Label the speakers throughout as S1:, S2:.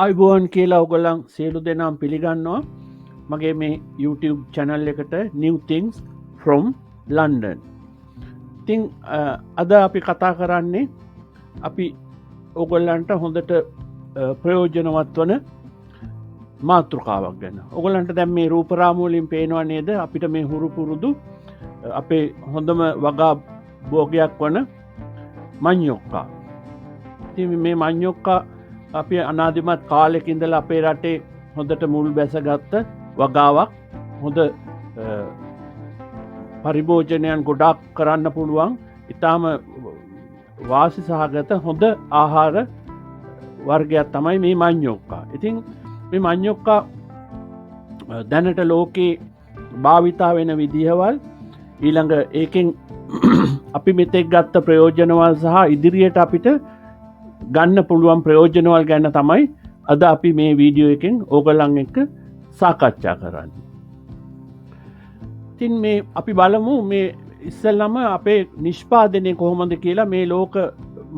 S1: ආයිබෝන් කියලා ඔගොල්ලන් සියලු දෙනාම පිළිගන්නවා මගේ මේ YouTube channel එකට new things from London. ඉතින් අද අපි කතා කරන්නේ අපි ඔගොල්ලන්ට හොඳට ප්‍රයෝජනවත් වන මාතෘකාවක් ගැන. ඔගොල්ලන්ට දැන් මේ රූපරාමු වලින් පේනවා නේද අපිට මේ හුරු පුරුදු අපේ හොඳම වගා භෝගයක් වන මඤ්ඤොක්කා. ඉතින් මේ මඤ්ඤොක්කා අපි අනාදිමත් කාලෙක ඉඳලා අපේ රටේ හොඳට මුල් බැසගත්ත වගාවක්. හොඳ පරිභෝජනයන් ගොඩක් කරන්න පුළුවන් ඉතාම වාසි සහගත හොඳ ආහාර වර්ගයක් තමයි මේ මඤ්ඤොක්කා. ඉතින් මේ මඤ්ඤොක්කා දැනට ලෝකේ භාවිතා වෙන විදිහවල් ඊළඟ ඒකෙන් අපි මෙතෙක් ගත්ත ප්‍රයෝජනවල් සහ ඉදිරියට අපිට ගන්න පුළුවන් ප්‍රයෝජනවල් ගැන තමයි අද අපි මේ වීඩියෝ එකෙන් ඕගොල්ලන් එක්ක සාකච්ඡා කරන්නේ. ඉතින් මේ අපි බලමු මේ ඉස්සෙල්ලම අපේ නිෂ්පාදනය කොහොමද කියලා මේ ලෝක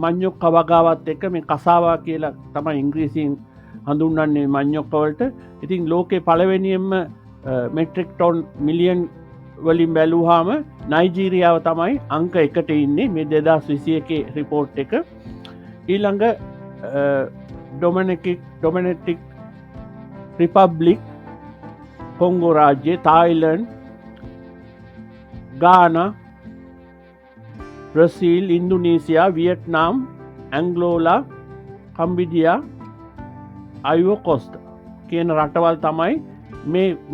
S1: මඤ්ඤොක්කා වගාවත් එක්ක මේ කසාවා කියලා තමයි ඉංග්‍රීසියෙන් හඳුන්වන්නේ මඤ්ඤොක්කා වලට. ඉතින් ලෝකේ පළවෙනියෙන්ම මෙට්‍රික් ටොන් මිලියන් වලින් බැලුවාම නයිජීරියාව තමයි අංක 1ට ඉන්නේ මේ 2021 රිපෝට් එක. ඊළඟ ඩොමිනිටික් රිපබ්ලික්, කොංගෝ රාජ්‍ය, තායිලන්ඩ්, ගානා, බ්‍රසීල්, ඉන්දුනීසියා, Vietnam, Angola, Cambodia, Ivory Coast කියන රටවල් තමයි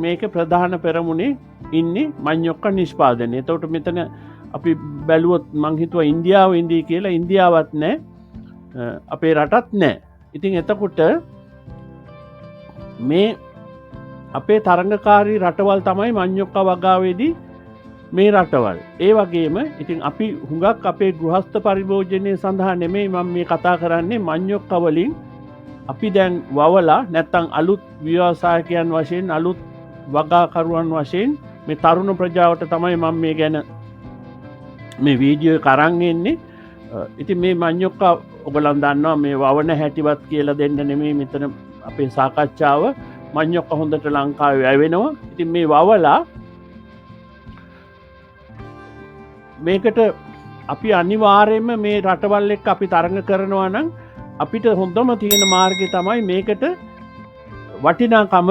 S1: මේක ප්‍රධාන පෙරමුණේ ඉන්නේ මඤ්ඤොක්කා නිෂ්පාදනය. එතකොට මෙතන අපි බැලුවොත් මං හිතුවා ඉන්දියාව ඉඳී කියලා. ඉන්දියාවත් නැහැ, අපේ රටත් නැහැ. ඉතින් එතකොට මේ අපේ තරඟකාරී රටවල් තමයි මඤ්ඤොක්කා වගාවේදී මේ රටවල්. ඒ වගේම ඉතින් අපි හුඟක් අපේ ගෘහස්ත පරිභෝජනය සඳහා නෙමෙයි මම මේ කතා කරන්නේ. මඤ්ඤොක්කා වලින් අපි දැන් වවලා නැත්තම් අලුත් ව්‍යවසායකයන් වශයෙන්, අලුත් වගාකරුවන් වශයෙන් මේ තරුණ ප්‍රජාවට තමයි මම මේ ගැන මේ වීඩියෝ එක අරන් එන්නේ. ඉතින් මේ මඤ්ඤොක්කා ඔයගොල්ලන් දන්නවා මේ වවන හැටිවත් කියලා දෙන්න නෙමෙයි මෙතන අපේ සාකච්ඡාව. මඤ්ඤොක්කා හොඳට ලංකාවේ වැවෙනවා. ඉතින් මේ වවලා මේකට අපි අනිවාර්යයෙන්ම මේ රටවල් එක්ක අපි තරඟ කරනවා නම් අපිට හොඳම තියෙන මාර්ගය තමයි මේකට වටිනාකම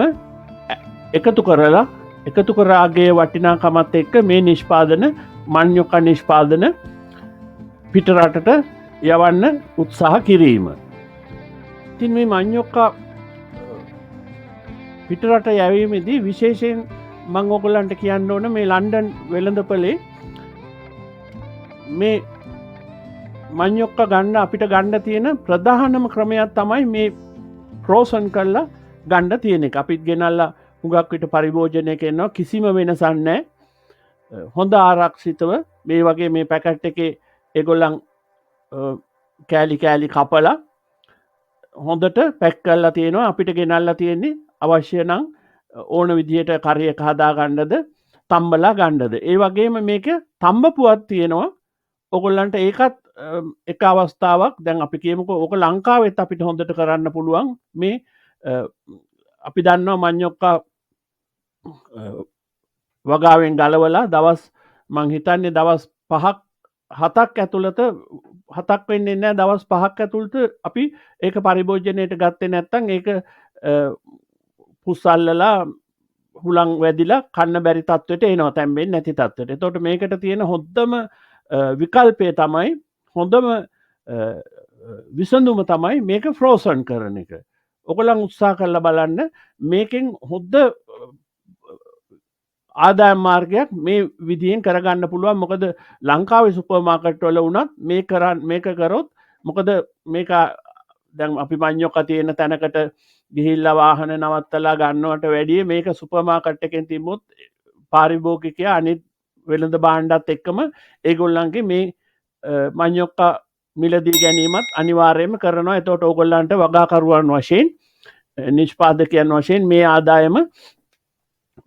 S1: එකතු කරාගේ වටිනාකමත් එක්ක මේ නිෂ්පාදන මඤ්ඤොක්කා නිෂ්පාදන පිට රටට යවන්න උත්සාහ කිරීම. ඉතින් මේ මඤ්ඤොක්කා පිට රට යැවීමේදී විශේෂයෙන් මම ඔයගොල්ලන්ට කියන්න ඕන මේ ලන්ඩන් වෙළඳපොලේ මේ මඤ්ඤොක්කා ගන්න අපිට ගන්න තියෙන ප්‍රධානම ක්‍රමයක් තමයි මේ ෆ්‍රෝසන් කරලා ගන්න තියෙන එක. අපිත් ගෙනල්ලා හුඟක් විට පරිභෝජනය කරනවා, කිසිම වෙනසක් නැහැ. හොඳ ආරක්ෂිතව මේ වගේ මේ පැකට් එකේ ඒගොල්ලන් කෑලි කපලා හොඳට පැක් කරලා තියෙනවා. අපිට ගෙනල්ලා තියෙන්නේ අවශ්‍ය නම් ඕන විදිහට කරි එක හදා ගන්නද, තම්බලා ගන්නද. ඒ වගේම මේක තම්බපුවක් තියෙනවා ඔයගොල්ලන්ට. ඒකත් එක අවස්ථාවක්. දැන් අපි කියමුකෝ ඕක ලංකාවෙත් අපිට හොඳට කරන්න පුළුවන්. මේ අපි දන්නවා මඤ්ඤොක්කා වගාවෙන් ගලවලා දවස් මං හිතන්නේ දවස් 5ක් 7ක් ඇතුළත, 7ක් වෙන්නේ නැහැ, දවස් 5ක් ඇතුළත අපි ඒක පරිභෝජනයට ගත්තේ නැත්නම් ඒක පුස්සල්ලලා හුලං වැදිලා කන්න බැරි තත්ත්වයට එනවා, තැම්බෙන්නේ නැති තත්ත්වයට. එතකොට මේකට තියෙන හොඳම විකල්පය තමයි, හොඳම විසඳුම තමයි මේක ෆ්‍රෝසන් කරන එක. ඔයගොල්ලන් උත්සාහ කරලා බලන්න. මේකෙන් හොඳ ආදායම් මාර්ගයක් මේ විදියෙන් කරගන්න පුළුවන්. මොකද ලංකාවේ සුපර් මාකට් වල වුණත් මේක කරොත්, මොකද මේක දැන් අපි මඤ්ඤොක්කා තියෙන තැනකට ගිහිල්ලා වාහන නවත්තලා ගන්නවට වැඩිය මේක සුපර් මාකට් එකෙන් තිබ්බොත් පාරිභෝගිකයා අනිත් වෙළඳ භාණ්ඩත් එක්කම ඒගොල්ලන්ගේ මේ මඤ්ඤොක්කා මිලදී ගැනීමත් අනිවාර්යයෙන්ම කරනවා. එතකොට ඕගොල්ලන්ට වගාකරුවන් වශයෙන්, නිෂ්පාදකයන් වශයෙන් මේ ආදායම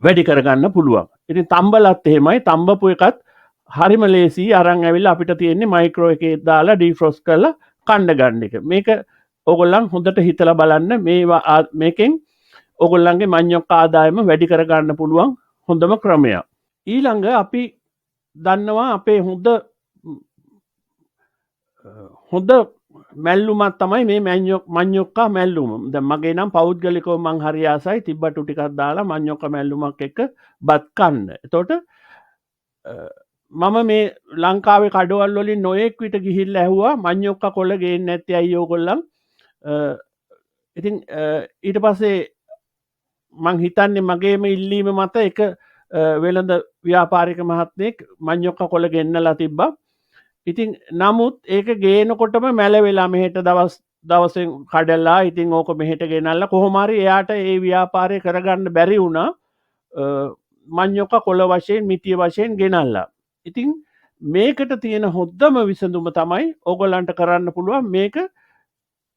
S1: වැඩි කරගන්න පුළුවන්. ඉතින් තම්බලත් එහෙමයි. තම්බපු එකත් හරිම ලේසි. අරන් ඇවිල්ලා අපිට තියෙන්නේ මයික්‍රෝ එකේ දාලා ඩීෆ්‍රොස්ට් කරලා කන්න ගන්න එක. මේක ඕගොල්ලන් හොඳට හිතලා බලන්න මේකෙන් ඕගොල්ලන්ගේ මඤ්ඤොක්ක ආදායම වැඩි කරගන්න පුළුවන් හොඳම ක්‍රමයක්. ඊළඟ අපි දන්නවා අපේ හොඳ මැල්ලුමක් තමයි මේ මඤ්ඤොක්කා මැල්ලුම. දැන් මගේ නම් පෞද්ගලිකව මං හරි ආසයි තිබ්බටු ටිකක් දාලා මඤ්ඤොක්ක මැල්ලුමක් එක්ක බත් කන්න. එතකොට මම මේ ලංකාවේ කඩවල් වලින් නොයෙක් විට ගිහිල්ලා ඇහුවා මඤ්ඤොක්ක කොළ ගේන්නේ නැත්තේ ඇයි ඕගොල්ලන්? ඉතින් ඊට පස්සේ මං හිතන්නේ මගේම ඉල්ලීම මත එක වෙළඳ ව්‍යාපාරික මහත්මයෙක් මඤ්ඤොක්ක කොළ ගෙන්නලා තිබ්බා. ඉතින් නමුත් ඒක ගේනකොටම මැල වෙලා මෙහෙට දවසෙන් කඩලා ඉතින් ඕක මෙහෙට ගෙනල්ලා කොහොම හරි එයාට ඒ ව්‍යාපාරය කරගන්න බැරි වුණා මඤ්ඤොක්ක කොළ වශයෙන් මිටිය වශයෙන් ගෙනල්ලා. ඉතින් මේකට තියෙන හොද්දම විසඳුම තමයි ඕගොල්ලන්ට කරන්න පුළුවන් මේක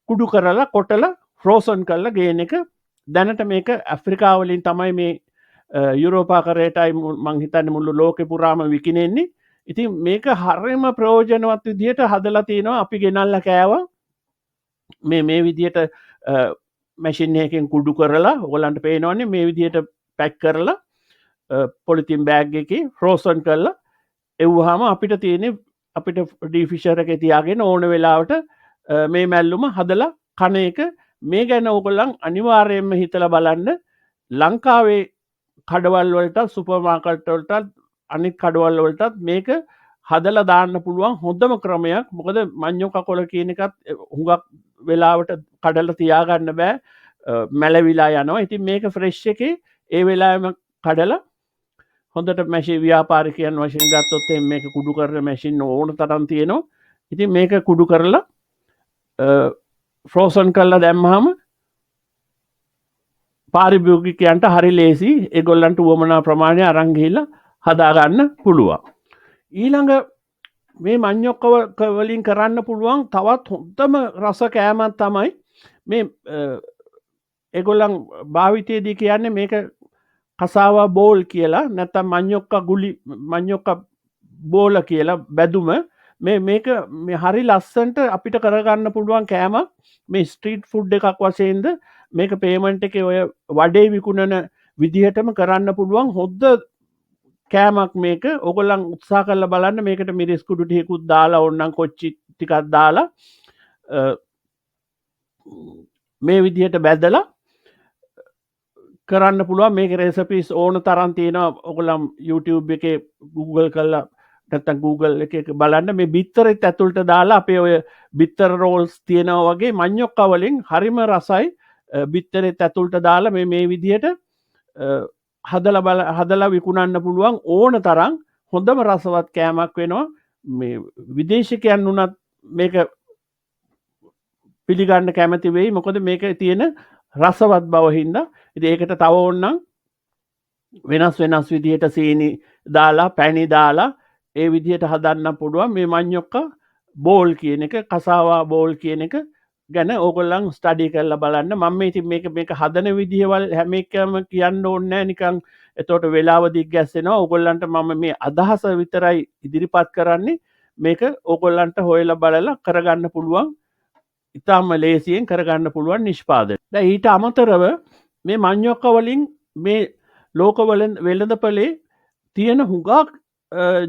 S1: කුඩු කරලා කොටලා ෆ්‍රෝසන් කරලා ගේන එක. දැනට මේක ඇෆ්‍රිකාව වලින් තමයි මේ යුරෝපාකරයටයි මං හිතන්නේ මුළු ලෝකෙ පුරාම විකිනෙන්නේ. ඉතින් මේක හරිම ප්‍රයෝජනවත් විදිහට හදලා තියෙනවා. අපි ගෙනල්ලා කෑවා මේ විදිහට මැෂින් එකකින් කුඩු කරලා ඔයගලන්ට පේනවනේ මේ විදිහට පැක් කරලා පොලිතින් බෑග් එකේ ෆ්‍රෝසන් කරලා එව්වහම අපිට තියෙන්නේ අපිට ඩී ෆිෂර් එකේ තියාගෙන ඕන වෙලාවට මේ මැල්ලුම හදලා කන එක. මේ ගැන ඕගොල්ලන් අනිවාර්යයෙන්ම හිතලා බලන්න. ලංකාවේ කඩවල් වලට සුපර් මාකට් වලට අනිත් කඩවල් වලටත් මේක හදලා දාන්න පුළුවන් හොඳම ක්‍රමයක්. මොකද මඤ්ඤොක්ක කොළ කියන එකත් හුඟක් වෙලාවට කඩලා තියාගන්න බෑ, මැලවිලා යනවා. ඉතින් මේක ෆ්‍රෙෂ් එකේ ඒ වෙලාවෙම කඩලා හොඳට මැෂින් ව්‍යාපාරිකයන් වශයෙන් ගත්තොත් මේක කුඩු කරන මැෂින් ඕන තරම් තියෙනවා. ඉතින් මේක කුඩු කරලා ෆ්‍රෝසන් කරලා දැම්මහම පාරිභෝගිකයන්ට හරි ලේසි. ඒගොල්ලන්ට උවමනා ප්‍රමාණය අරන් ගිහිල්ලා හදාගන්න පුළුවන්. ඊළඟ මේ මඤ්ඤොක්ක වලින් කරන්න පුළුවන් තවත් හොඳම රස කෑමක් තමයි මේ ඒගොල්ලන් භාවිතයේදී කියන්නේ මේක කසාවා බෝල් කියලා, නැත්නම් මඤ්ඤොක්ක බෝල කියලා බැදුම. මේක මේ හරි ලස්සනට අපිට කරගන්න පුළුවන් කෑමක්. මේ ස්ට්‍රීට් ෆුඩ් එකක් වශයෙන්ද මේක පේමන්ට් එකේ ඔය වඩේ විකුණන විදිහටම කරන්න පුළුවන් හොද්ද කෑමක් මේක. ඕගොල්ලන් උත්සාහ කරලා බලන්න. මේකට මිරිස් කුඩු ටිකකුත් දාලා ඕනනම් කොච්චි ටිකක් දාලා මේ විදිහට බැදලා කරන්න පුළුවන්. මේක රෙසිපීස් ඕන තරම් තියෙනවා. ඕගොල්ලන් YouTube එකේ Google කරලා නැත්නම් Google එකේ බලන්න. මේ බිත්තරෙත් ඇතුළට දාලා අපේ ඔය බිත්තර රෝල්ස් තියෙනවා වගේ මඤ්ඤොක්ක වලින් හරිම රසයි. බිත්තරෙත් ඇතුළට දාලා මේ විදිහට හදලා විකුණන්න පුළුවන් ඕන තරම් හොඳම රසවත් කෑමක් වෙනවා. මේ විදේශිකයන් උනත් මේක පිළිගන්න කැමති වෙයි. මොකද මේකේ තියෙන රසවත් බව හින්දා. ඉතින් ඒකට තව ඕනනම් වෙනස් විදිහට සීනි දාලා පැණි දාලා ඒ විදිහට හදන්න පුළුවන්. මේ මඤ්ඤොක්ක බෝල් කියන එක, කසාවා බෝල් කියන එක ගැන ඕගොල්ලන් ස්ටඩි කරලා බලන්න. මම ඉතින් මේක හදන විදිහවල් හැම එකම කියන්න ඕනේ නැහැ නිකන්. එතකොට වෙලාව දිග්ගැස්සෙනවා. ඕගොල්ලන්ට මම මේ අදහස විතරයි ඉදිරිපත් කරන්නේ. මේක ඕගොල්ලන්ට හොයලා බලලා කරගන්න පුළුවන්. ඉතාම ලේසියෙන් කරගන්න පුළුවන් නිෂ්පාදනය. දැන් ඊට අමතරව මේ මඤ්ඤොක්ක වලින් මේ ලෝක වෙළඳපොලේ තියෙන හුඟක්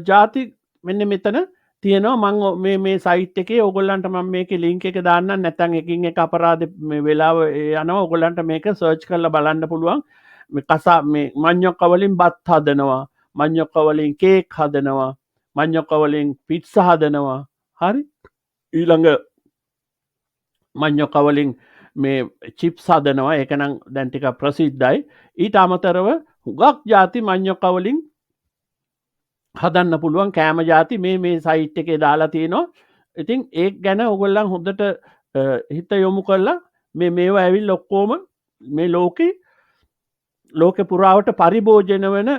S1: ಜಾති මෙන්න මෙතන තියෙනවා. මම මේ සයිට් එකේ ඕගොල්ලන්ට මම මේකේ ලින්ක් එක දාන්නම්. නැත්නම් එකින් එක අපරාධ මේ වෙලාව යනවා. ඕගොල්ලන්ට මේක සර්ච් කරලා බලන්න පුළුවන්. මේ මඤ්ඤොක්ක වලින් බත් හදනවා, මඤ්ඤොක්ක වලින් කේක් හදනවා, මඤ්ඤොක්ක වලින් පිට්සා හදනවා. හරි. ඊළඟ මඤ්ඤොක්ක වලින් මේ චිප්ස් හදනවා. ඒක නම් දැන් ටික ප්‍රසිද්ධයි. ඊට අමතරව හුඟක් ಜಾති මඤ්ඤොක්ක වලින් හදන්න පුළුවන් කෑම ಜಾති මේ සයිට් එකේ දාලා තියෙනවා. ඉතින් ඒක ගැන ඕගොල්ලන් හොඳට හිත යොමු කරලා මේවා ඇවිල්ලා ඔක්කොම මේ ලෝකේ පුරාවට පරිභෝජන වෙන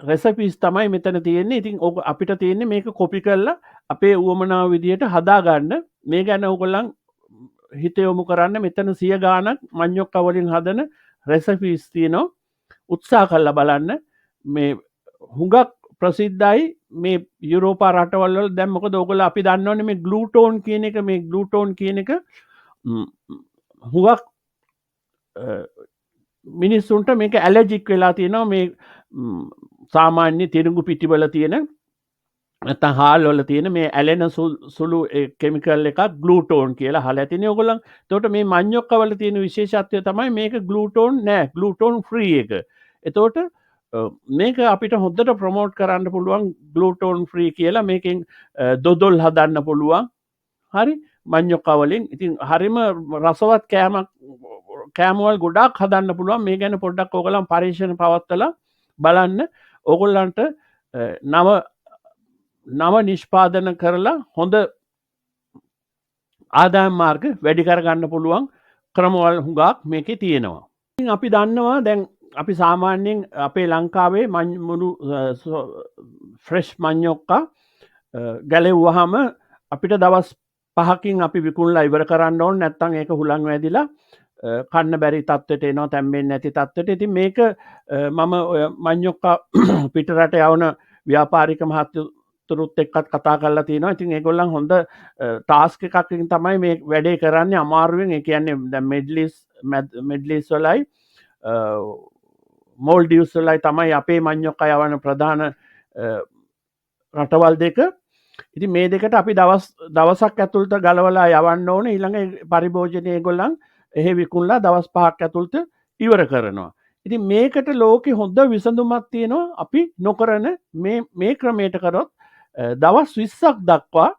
S1: රෙසිපීස් තමයි මෙතන තියෙන්නේ. ඉතින් අපිට තියෙන්නේ මේක කොපි කරලා අපේ උවමනාව විදියට හදාගන්න. මේ ගැන ඕගොල්ලන් හිත යොමු කරන්න. මෙතන 100 ගාණක් මඤ්ඤොක්ක වලින් හදන රෙසිපීස් තියෙනවා. උත්සාහ කරලා බලන්න. මේ හුඟක් ප්‍රසිද්ධයි මේ යුරෝපා රටවල් වල. දැන් මොකද ඕගොල්ලෝ අපි දන්නවනේ මේ ග්ලූටෝන් කියන එක හුඟක් මිනිස්සුන්ට මේක ඇලර්ජික් වෙලා තියෙනවා මේ සාමාන්‍ය තිරිඟු පිටිවල තියෙන නැත්නම් හාල් වල තියෙන මේ ඇලෙන සුළු කෙමිකල් එකක් ග්ලූටෝන් කියලා අහලා ඇතිනේ ඔයගොල්ලන්. එතකොට මේ මඤ්ඤොක්ක වල තියෙන විශේෂත්වය තමයි මේක ග්ලූටෝන් නෑ, ග්ලූටෝන් ෆ්‍රී එක. එතකොට මේක අපිට හොඳට ප්‍රොමෝට් කරන්න පුළුවන් ග්ලූටෝන් ෆ්‍රී කියලා. මේකෙන් දොදොල් හදන්න පුළුවන්. හරි මඤ්ඤොක්ක වලින්. ඉතින් හරිම රසවත් කෑමවල් ගොඩාක් හදන්න පුළුවන්. මේ ගැන පොඩ්ඩක් ඕගොල්ලන් පරීක්ෂණ පවත්වලා බලන්න. ඕගොල්ලන්ට නව නිෂ්පාදන කරලා හොඳ ආදායම් මාර්ග වැඩි කරගන්න පුළුවන් ක්‍රමවල් හුඟක් මේකේ තියෙනවා. ඉතින් අපි දන්නවා දැන් අපි සාමාන්‍යයෙන් අපේ ලංකාවේ මුළු ෆ්‍රෙෂ් මඤ්ඤොක්කා ගැලෙව්වහම අපිට දවස් 5කින් අපි විකුණලා ඉවර කරන්න ඕනේ. නැත්නම් ඒක හුලං වැදිලා කන්න බැරි තත්ත්වයට එනවා, තැම්බෙන්නේ නැති තත්ත්වයට. ඉතින් මේක මම මඤ්ඤොක්කා පිටරට යවන ව්‍යාපාරික මහත්තුරුත් එක්කත් කතා කරලා තියෙනවා. ඉතින් ඒගොල්ලන් හොඳ ටාස්ක් එකකින් තමයි මේ වැඩේ කරන්නේ අමාරුවෙන්. ඒ කියන්නේ දැන් මෙඩ්ලිස් වලයි මෝල්ඩිව්ස් වලයි තමයි අපේ මඤ්ඤොක්කා යවන ප්‍රධාන රටවල් දෙක. ඉතින් මේ දෙකට අපි දවසක් ඇතුළත ගලවලා යවන්න ඕනේ. ඊළඟ පරිභෝජනය ඒගොල්ලන් එහෙ විකුණලා දවස් 5ක් ඇතුළත ඉවර කරනවා. ඉතින් මේකට ලෝකෙ හොඳ විසඳුමක් තියෙනවා. අපි නොකරන මේ ක්‍රමයට කරොත් දවස් 20ක් දක්වා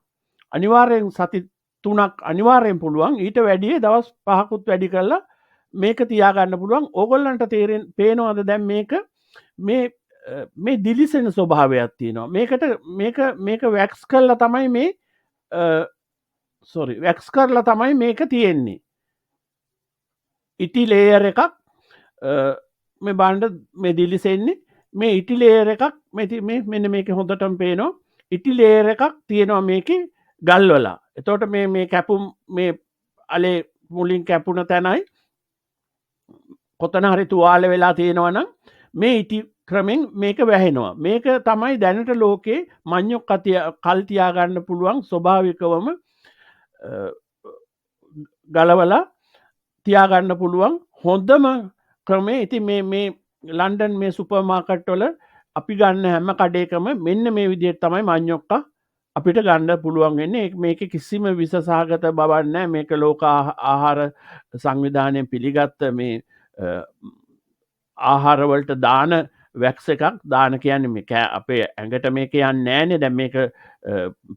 S1: අනිවාර්යෙන් සති 3ක් අනිවාර්යෙන් පුළුවන්. ඊට වැඩිය දවස් 5කුත් වැඩි කරලා මේක තියාගන්න පුළුවන්. ඕගොල්ලන්ට පේනවාද දැන් මේ දිලිසෙන ස්වභාවයක් තියෙනවා. මේක වැක්ස් කරලා තමයි වැක්ස් කරලා තමයි මේක තියෙන්නේ. ඉටි ලේයර් එකක් මේ බාණ්ඩ මේ දිලිසෙන්නේ. මේ ඉටි ලේයර් එකක් මෙන්න මේක හොඳටම පේනවා. ඉටි ලේයර් එකක් තියෙනවා මේකේ ගල්වලා. එතකොට මේ කැපුම් මේ අලේ මුලින් කැපුණ තැනයි කොතන හරි තුවාල වෙලා තියෙනවා නම් මේ ඉටි ක්‍රමෙන් මේක වැහෙනවා. මේක තමයි දැනට ලෝකේ මඤ්ඤොක්කා කල් තියාගන්න පුළුවන් ස්වභාවිකවම ගලවලා තියාගන්න පුළුවන් හොඳම ක්‍රමේ. ඉතින් මේ ලන්ඩන් මේ සුපර් මාකට් වල අපි ගන්න හැම කඩේකම මෙන්න මේ විදිහට තමයි මඤ්ඤොක්කා අපිට ගන්න පුළුවන් වෙන්නේ. මේක කිසිම විස සහගත බවක් නැහැ. මේක ලෝක ආහාර සංවිධානයෙන් පිළිගත්ත මේ ආහාර වලට දාන වැක්ස් එකක්. දාන කියන්නේ මේක අපේ ඇඟට මේක යන්නේ නැහනේ. දැන් මේක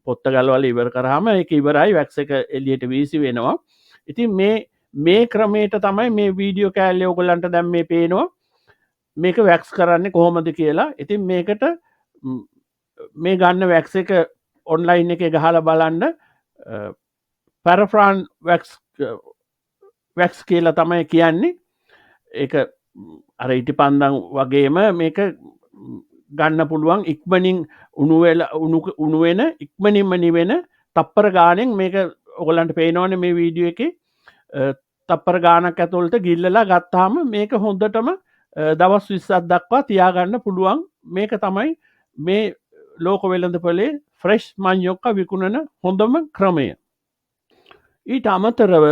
S1: පොත්ත ගලවලා ඉවර කරාම ඒක ඉවරයි. වැක්ස් එක එළියට වීසි වෙනවා. ඉතින් මේ ක්‍රමයට තමයි මේ වීඩියෝ කෑල්ලේ ඔයගොල්ලන්ට දැන් මේ පේනවා මේක වැක්ස් කරන්නේ කොහොමද කියලා. ඉතින් මේකට මේ ගන්න වැක්ස් එක ඔන්ලයින් එකේ ගහලා බලන්න. පැරෆ්‍රාන් වැක්ස් කියලා තමයි කියන්නේ. ඒක අර ඉටිපන්දම් වගේම මේක ගන්න පුළුවන්. ඉක්මනින් උණු වෙන ඉක්මනින්ම නිවෙන තප්පර ගානෙන් මේක ඔයගොල්ලන්ට පේනවනේ මේ වීඩියෝ එකේ. තප්පර ගානක් ඇතුළත ගිල්ලලා ගත්තාම මේක හොඳටම දවස් 20ක් දක්වා තියාගන්න පුළුවන්. මේක තමයි මේ ලෝක වෙළඳපොලේ ෆ්‍රෙෂ් මඤ්ඤොක්කා විකුණන හොඳම ක්‍රමය. ඊට අමතරව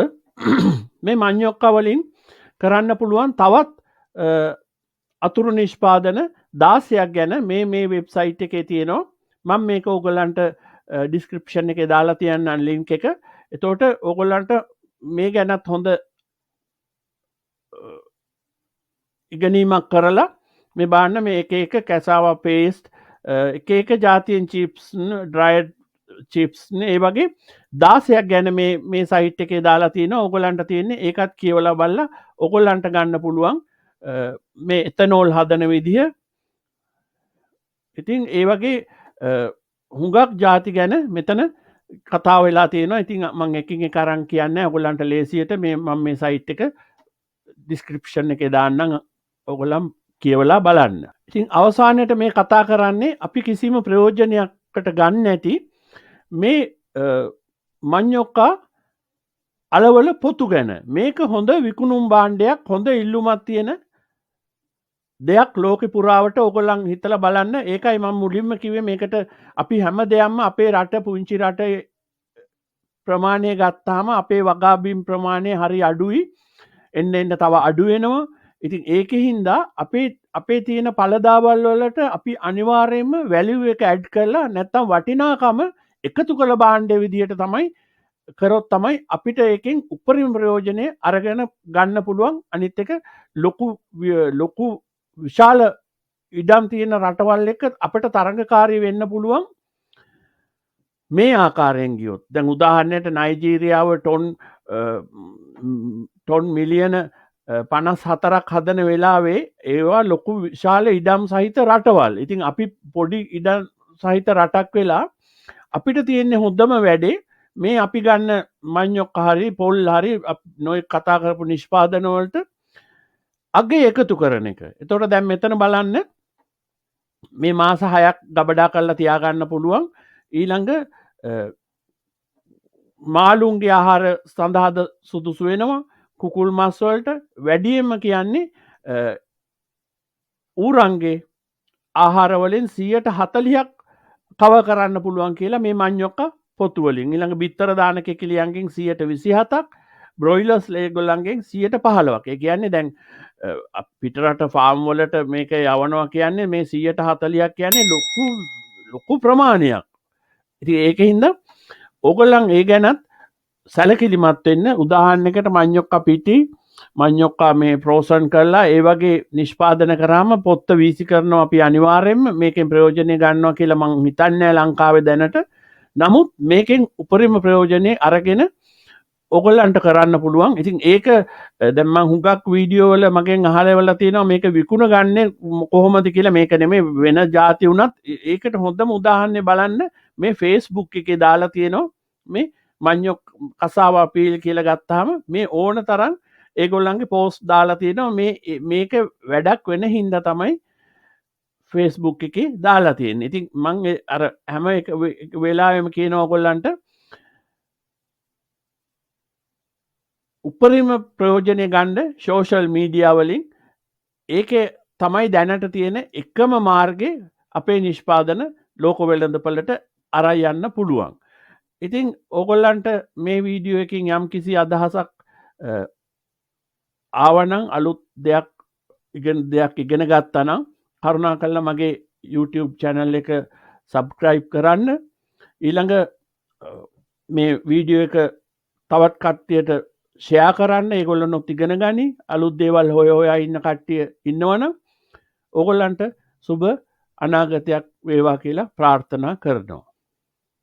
S1: මේ මඤ්ඤොක්කා වලින් කරන්න පුළුවන් තවත් අතුරු නිෂ්පාදන 16ක් ගැන මේ වෙබ්සයිට් එකේ තියෙනවා. මම මේක ඕගොල්ලන්ට ඩිස්ක්‍රිප්ෂන් එකේ දාලා තියන්නම් ලින්ක් එක. එතකොට ඕගොල්ලන්ට මේ ගැනත් හොඳ ඉගෙනීමක් කරලා මේ බාන්න මේ එක කැසාවා පේස්ට් එක ජාතියෙන් චිප්ස් ඩ්‍රයිඩ් චිප්ස් ඒ වගේ 16ක් ගැන මේ සයිට් එකේ දාලා තියෙනවා. ඕගොල්ලන්ට තියෙන්නේ ඒකත් කියවලා බලලා ඕගොල්ලන්ට ගන්න පුළුවන් මේ එතනෝල් හදන විදිහ. ඉතින් ඒ වගේ හුඟක් ಜಾති ගැන මෙතන කතා වෙලා තියෙනවා. ඉතින් මම එකින් එක අරන් කියන්නේ ඔයගොල්ලන්ට ලේසියට මම මේ සයිට් එක ඩිස්ක්‍රිප්ෂන් එකේ දාන්නම්. ඔයගොල්ලන් කියවලා බලන්න. ඉතින් අවසානයේට මේ කතා කරන්නේ අපි කිසිම ප්‍රයෝජනයකට ගන්න නැති මේ මඤ්ඤොක්කා අලවල පොතු ගැන. මේක හොඳ විකුණුම් භාණ්ඩයක්, හොඳ ඉල්ලුමක් තියෙන දෙයක් ලෝකෙ පුරාවට ඔයගොල්ලන් හිතලා බලන්න. ඒකයි මම මුලින්ම කිව්වේ මේකට අපි හැම දෙයක්ම අපේ රට පුංචි රට ප්‍රමාණය ගත්තාම අපේ වගාබිම් ප්‍රමාණය හරි අඩුයි. එන්න එන්න තව අඩු වෙනවා. ඉතින් ඒකෙහින්දා අපේ තියෙන පළදාවල් වලට අපි අනිවාර්යයෙන්ම වැලියු එක ඇඩ් කරලා නැත්තම් වටිනාකම එකතු කළ භාණ්ඩ විදියට තමයි කරොත් තමයි අපිට ඒකෙන් උපරිම ප්‍රයෝජනය අරගෙන ගන්න පුළුවන්. අනිත් එක ලොකු විශාල ඉඩම් තියෙන රටවල් එක්ක අපිට තරඟකාරී වෙන්න පුළුවන්. මේ ආකාරයෙන් ගියොත් දැන් උදාහරණයට නයිජීරියාව ටොන් මිලියන 54ක් හදන වෙලාවේ ඒවා ලොකු විශාල ඉඩම් සහිත රටවල්. ඉතින් අපි පොඩි ඉඩම් සහිත රටක් වෙලා අපිට තියෙන්නේ හොඳම වැඩේ මේ අපි ගන්න මඤ්ඤොක්ක හරි පොල් හරි නොයෙක් කතා කරපු නිෂ්පාදන වලට අගේ එකතු කරන එක. එතකොට දැන් මෙතන බලන්න මේ මාස 6ක් ගබඩා කරලා තියාගන්න පුළුවන්. ඊළඟ මාළුන්ගේ ආහාර සඳහාද සුදුසු වෙනවා. කුකුල් මස් වලට වැඩියෙන්ම කියන්නේ ඌරන්ගේ ආහාර වලින් 40%ක් කව කරන්න පුළුවන් කියලා මේ මඤ්ඤොක්ක පොතු වලින්. ඊළඟ බිත්තර දාන කෙකිලියන්ගෙන් 27%ක්, බ්‍රොයිලර්ස් ඒගොල්ලන්ගෙන් 15%ක්. ඒ කියන්නේ දැන් පිටරට ෆාම් වලට මේක යවනවා කියන්නේ මේ 140ක් කියන්නේ ලොකු ප්‍රමාණයක්. ඉතින් ඒකින්ද ඕගොල්ලන් ඒ ගැනත් සැලකිලිමත් වෙන්න. උදාහරණයකට මඤ්ඤොක්ක පිටි මඤ්ඤොක්ක මේ ප්‍රෝසන් කරලා ඒ වගේ නිෂ්පාදන කරාම පොත්ත වීසි කරනවා අපි අනිවාර්යයෙන්ම මේකෙන් ප්‍රයෝජනෙ ගන්නවා කියලා මං හිතන්නේ ලංකාවේ දැනට. නමුත් මේකෙන් උපරිම ප්‍රයෝජනෙ අරගෙන ඔගොල්ලන්ට කරන්න පුළුවන්. ඉතින් ඒක දැන් මං හුඟක් වීඩියෝ වල මගෙන් අහලවලා තියෙනවා මේක විකුණ ගන්නේ කොහොමද කියලා. මේක නෙමෙයි වෙන જાති වුණත් ඒකට හොඳම උදාහරණය බලන්න මේ Facebook එකේ දාලා තියෙනවා මේ මඤ්ඤොක් කසාවා පීල් කියලා ගත්තාම මේ ඕන තරම් ඒගොල්ලන්ගේ පෝස්ට් දාලා තියෙනවා. මේක වැඩක් වෙන හින්දා තමයි Facebook එකේ දාලා තියෙන්නේ. ඉතින් මං අර හැම එක වෙලාවෙම කියනවා ඔයගොල්ලන්ට උපරිම ප්‍රයෝජනය ගන්න සෝෂල් මීඩියා වලින්. ඒකේ තමයි දැනට තියෙන එකම මාර්ගය අපේ නිෂ්පාදන ලෝක වෙළඳපළට අරන් යන්න පුළුවන්. ඉතින් ඕගොල්ලන්ට මේ වීඩියෝ එකකින් යම් කිසි අදහසක් ආවනම් අලුත් දෙයක් ඉගෙන ගත්තා නම් කරුණාකරලා මගේ YouTube channel එක subscribe කරන්න. ඊළඟ මේ වීඩියෝ එක තවත් කට්ටියට ෂෙයා කරන්න. ඒගොල්ලොත් ඉගෙන ගනි. අලුත් දේවල් හොයා ඉන්න කට්ටිය ඉන්නවනම් ඕගොල්ලන්ට සුබ අනාගතයක් වේවා කියලා ප්‍රාර්ථනා කරනවා.